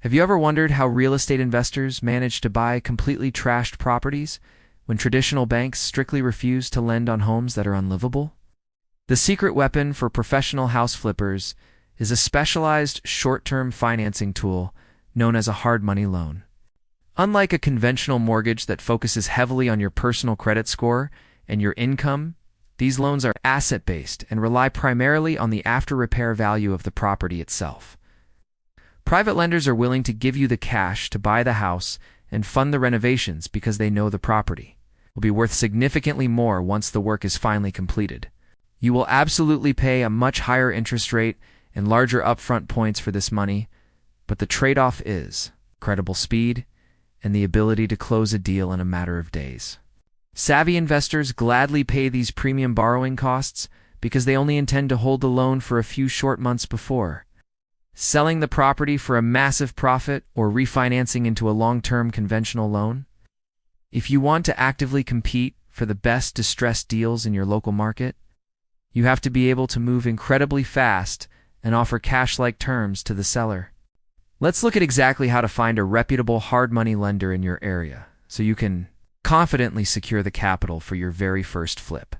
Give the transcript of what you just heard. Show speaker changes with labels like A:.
A: Have you ever wondered how real estate investors manage to buy completely trashed properties when traditional banks strictly refuse to lend on homes that are unlivable? The secret weapon for professional house flippers is a specialized short-term financing tool known as a hard money loan. Unlike a conventional mortgage that focuses heavily on your personal credit score and your income, these loans are asset-based and rely primarily on the after-repair value of the property itself. Private lenders are willing to give you the cash to buy the house and fund the renovations because they know the property will be worth significantly more once the work is finally completed. You will absolutely pay a much higher interest rate and larger upfront points for this money, but the trade-off is credible speed and the ability to close a deal in a matter of days. Savvy investors gladly pay these premium borrowing costs because they only intend to hold the loan for a few short months before selling the property for a massive profit or refinancing into a long-term conventional loan. If you want to actively compete for the best distressed deals in your local market, you have to be able to move incredibly fast and offer cash-like terms to the seller. Let's look at exactly how to find a reputable hard money lender in your area so you can confidently secure the capital for your very first flip.